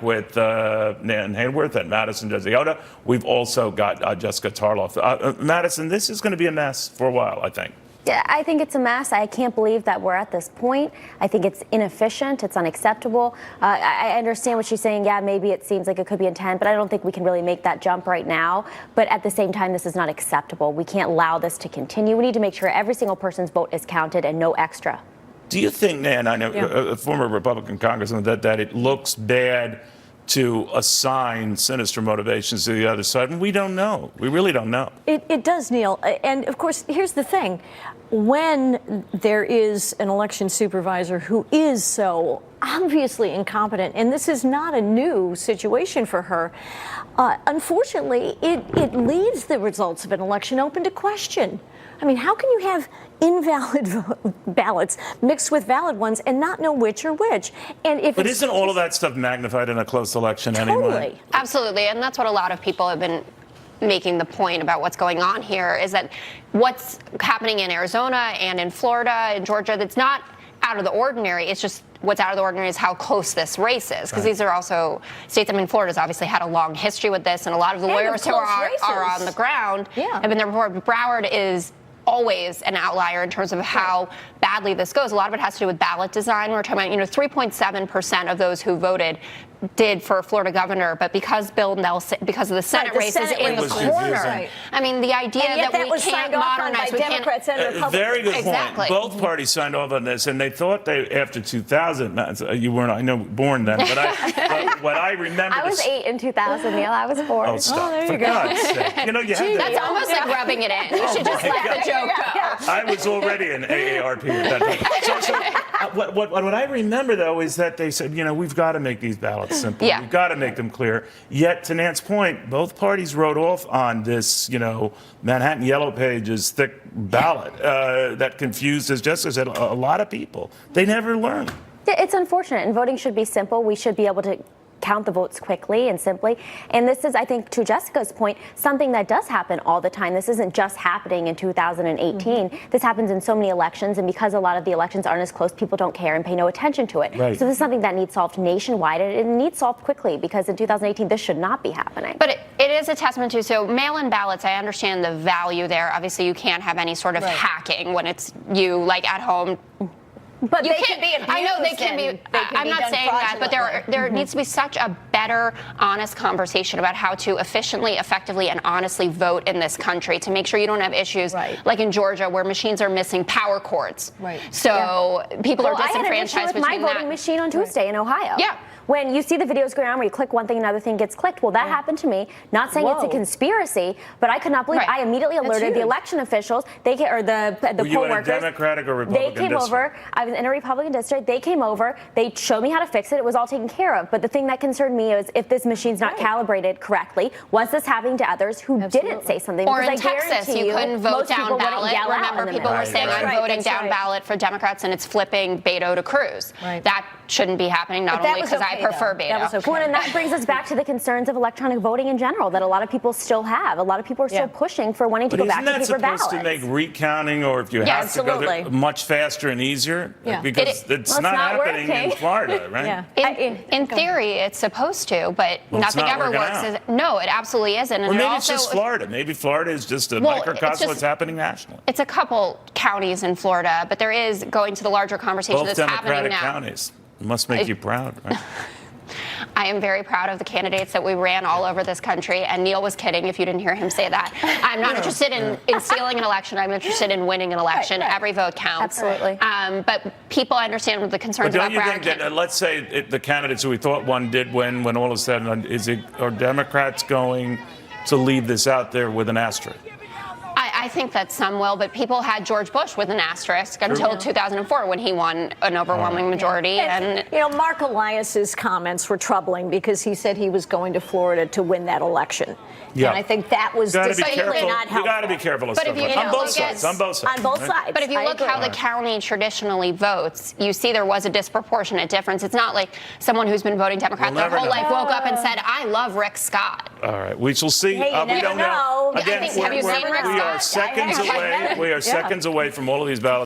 with Nan Hayworth and Madison Desiota. We've also got Jessica Tarloff. Madison, this is going to be a mess for a while, I think. Yeah, I think it's a mess. I can't believe that we're at this point. I think it's inefficient. It's unacceptable. I understand what she's saying. Yeah, maybe it seems like it could be intent, but I don't think we can really make that jump right now. But at the same time, this is not acceptable. We can't allow this to continue. We need to make sure every single person's vote is counted and no extra. Do you think, Nan, I know a former Republican congressman, that it looks bad to assign sinister motivations to the other side? And we don't know. We really don't know. It does, Neil. And, of course, here's the thing. When there is an election supervisor who is so obviously incompetent, and this is not a new situation for her, unfortunately, it leaves the results of an election open to question. I mean, how can you have invalid ballots mixed with valid ones and not know which are which? But isn't all of that stuff magnified in a close election anyway? Totally. Absolutely, and that's what a lot of people have been making the point about what's going on here, is that what's happening in Arizona and in Florida and Georgia, that's not out of the ordinary. It's just what's out of the ordinary is how close this race is, because these are also states. I mean, Florida's obviously had a long history with this, and a lot of the lawyers who are on the ground have been there before. But Broward is always an outlier in terms of how badly this goes. A lot of it has to do with ballot design. We're talking about, 3.7% of those who voted did for Florida governor, but because Bill Nelson, because of the Senate races in the corner, I mean, the idea that we can't modernize, we can't. Very good point. Exactly. Both parties signed off on this, and they thought after 2000, you weren't, I know, born then, but what I remember. I was 8 in 2000, Neil. I was 4. Oh, stop. There you For go. God's sake. You have That's almost like rubbing it in. You should just let the joke go. I was already an AARP at that time. What I remember, though, is that they said, we've got to make these ballots simple. We've got to make them clear. Yet, to Nan's point, both parties wrote off on this, Manhattan Yellow Pages thick ballot that confused, as Jessica said, a lot of people. They never learned. It's unfortunate, and voting should be simple. We should be able to count the votes quickly and simply. And this is, I think, to Jessica's point, something that does happen all the time. This isn't just happening in 2018. This happens in so many elections, and because a lot of the elections aren't as close, people don't care and pay no attention to it. Right. So this is something that needs solved nationwide, and it needs solved quickly, because in 2018, this should not be happening. But it is a testament to, so mail-in ballots, I understand the value there. Obviously, you can't have any sort of hacking when it's you, like, at home. But you they can be abused. I know they can be. I'm not saying that, but there needs to be such a better, honest conversation about how to efficiently, effectively, and honestly vote in this country to make sure you don't have issues like in Georgia, where machines are missing power cords. So people are disenfranchised. I had an issue with my voting machine on Tuesday in Ohio. Yeah. When you see the videos going around where you click one thing, another thing gets clicked. Well, that happened to me. Not saying it's a conspiracy, but I could not believe. I immediately alerted the election officials. They or the poll you workers. In a Democratic or Republican They came district? over. I was in a Republican district. They came over. They showed me how to fix it. It was all taken care of. But the thing that concerned me is if this machine's not calibrated correctly, was this happening to others who didn't say something? Or because in Texas, you couldn't vote down ballot. Remember, people were saying, I'm voting down ballot for Democrats, and it's flipping Beto to Cruz. That shouldn't be happening, not only because I prefer Beto. And that brings us back to the concerns of electronic voting in general that a lot of people still have. A lot of people are still pushing for wanting to go back to paper ballots. Isn't that supposed to make recounting, or if you have to go much faster and easier? Because it's not happening in Florida, right? In theory, it's supposed to, but nothing ever works. No, it absolutely isn't. Or maybe it's just Florida. Maybe Florida is just a microcosm of what's happening nationally. It's a couple counties in Florida, but there is going to the larger conversation that's happening now. Both Democratic counties. It must make you proud, right? I am very proud of the candidates that we ran all over this country, and Neil was kidding if you didn't hear him say that. I'm not interested in stealing an election. I'm interested in winning an election. Every vote counts. Absolutely. But people understand the concerns about Broward. Don't you think that, let's say the candidates who we thought one did win, when all is said and done, are Democrats going to leave this out there with an asterisk? I think that some will, but people had George Bush with an asterisk until 2004 when he won an overwhelming majority. And Mark Elias's comments were troubling because he said he was going to Florida to win that election. And I think that was distinctly not helpful. You got to be careful of stuff on both sides. On both sides. But if you look how the county traditionally votes, you see there was a disproportionate difference. It's not like someone who's been voting Democrat their whole life woke up and said, I love Rick Scott. All right, we shall see. Hey, we don't know. Again, have you seen Rick Scott? We are seconds away. We are seconds away from all of these ballots.